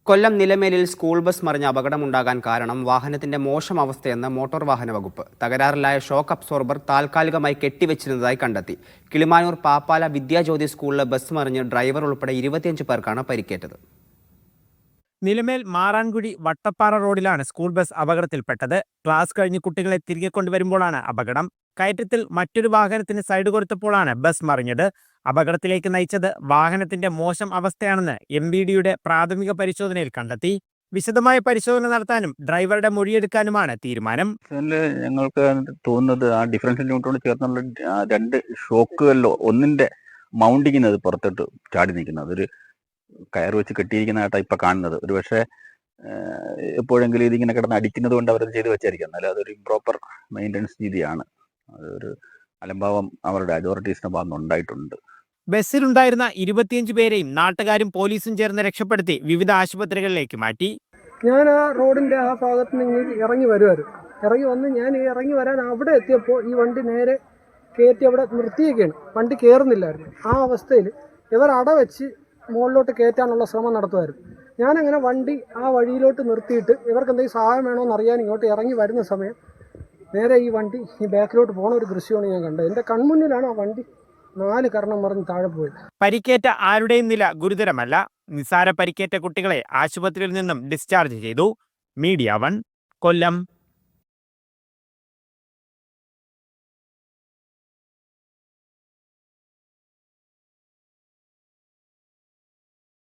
കൊല്ലം നിലമേലിൽ school bus മറിഞ്ഞ അപകടമുണ്ടാകാൻ കാരണം വാഹനത്തിന്റെ മോശം അവസ്ഥയെന്ന് മോട്ടോർ വാഹന വകുപ്പ്. തകരാറിലായ ഷോക്ക് അബ്സോർബർ താൽക്കാലികമായി കെട്ടിവെച്ചിരുന്നതായി കണ്ടെത്തി. കിളിമാനൂർ പാപ്പാല വിദ്യാജ്യോതി സ്കൂളിലെ ബസ് മറിഞ്ഞ് ഡ്രൈവർ ഉൾപ്പെടെ 25 പേർക്കാണ് പരിക്കേറ്റത്. നിലമേൽ മാറാൻകുഴി വട്ടപ്പാറ റോഡിലാണ് സ്കൂൾ ബസ് അപകടത്തിൽപ്പെട്ടത്. ക്ലാസ് കഴിഞ്ഞ് കുട്ടികളെ തിരികെ കൊണ്ടുവരുമ്പോഴാണ് അപകടം. കയറ്റത്തിൽ മറ്റൊരു വാഹനത്തിന് സൈഡ് കൊടുത്തപ്പോഴാണ് ബസ് മറിഞ്ഞത്. അപകടത്തിലേക്ക് നയിച്ചത് വാഹനത്തിന്റെ മോശം അവസ്ഥയാണെന്ന് MVDയുടെ പ്രാഥമിക പരിശോധനയിൽ കണ്ടെത്തി. വിശദമായ പരിശോധന നടത്താനും ഡ്രൈവറുടെ മൊഴിയെടുക്കാനുമാണ് തീരുമാനം. ഞങ്ങൾക്ക് തോന്നുന്നത് ആ ഡിഫറൻഷ്യൽ യൂണിറ്റോട് ചേർന്നുള്ള രണ്ട് ഷോക്കുകളിലോ ഒന്നിന്റെ മൗണ്ടിങ്ങിന് അത് പുറത്തോട്ട് ചാടി നിൽക്കുന്നത്, അതൊരു കയർ വെച്ച് കെട്ടിയിരിക്കുന്നതായിട്ടാണ് ഇപ്പൊ കാണുന്നത്. ഒരു പക്ഷേ എപ്പോഴെങ്കിലും ഇതിങ്ങനെ കിടന്ന് അടിക്കുന്നത് കൊണ്ട് അവരത് ചെയ്ത് വെച്ചായിരിക്കും. എന്നാലും അതൊരു ഇംപ്രോപ്പർ മെയിൻ്റനൻസ് രീതിയാണ്. അതൊരു അലംഭാവം അവരുടെ അതോറിറ്റീസിന്റെ ഭാഗത്ത് ഉണ്ടായിട്ടുണ്ട്. ബസ്സിലുണ്ടായിരുന്ന 25 പേരെയും നാട്ടുകാരും പോലീസും ചേർന്ന് രക്ഷപ്പെടുത്തി വിവിധ ആശുപത്രികളിലേക്ക് മാറ്റി. ഞാൻ ആ റോഡിന്റെ ആ ഭാഗത്ത് നിന്ന് ഇറങ്ങി വരുമായിരുന്നു. ഇറങ്ങി വന്ന് ഞാൻ ഇറങ്ങി വരാൻ അവിടെ എത്തിയപ്പോൾ ഈ വണ്ടി നേരെ കയറ്റി അവിടെ നിർത്തിയൊക്കെയാണ്. വണ്ടി കയറുന്നില്ലായിരുന്നു. ആ അവസ്ഥയിൽ ഇവർ അടവെച്ച് മുകളിലോട്ട് കയറ്റാനുള്ള ശ്രമം നടത്തുമായിരുന്നു. ഞാനങ്ങനെ വണ്ടി ആ വഴിയിലോട്ട് നിർത്തിയിട്ട് ഇവർക്ക് എന്തെങ്കിലും സഹായം വേണമെന്ന് അറിയാൻ ഇങ്ങോട്ട് ഇറങ്ങി വരുന്ന സമയം നേരെ ഈ വണ്ടി ഈ ബാക്കിലോട്ട് പോണ ഒരു ദൃശ്യമാണ് ഞാൻ കണ്ടത്. എൻ്റെ കൺമുന്നിലാണ് ആ വണ്ടി 4 കർണം മറിഞ്ഞ് താഴെ പോയത്. പരിക്കേറ്റ ആരുടെയും നില ഗുരുതരമല്ല. നിസാര പരിക്കേറ്റ കുട്ടികളെ ആശുപത്രിയിൽ നിന്നും ഡിസ്ചാർജ് ചെയ്തു. മീഡിയ 1 കൊല്ലം.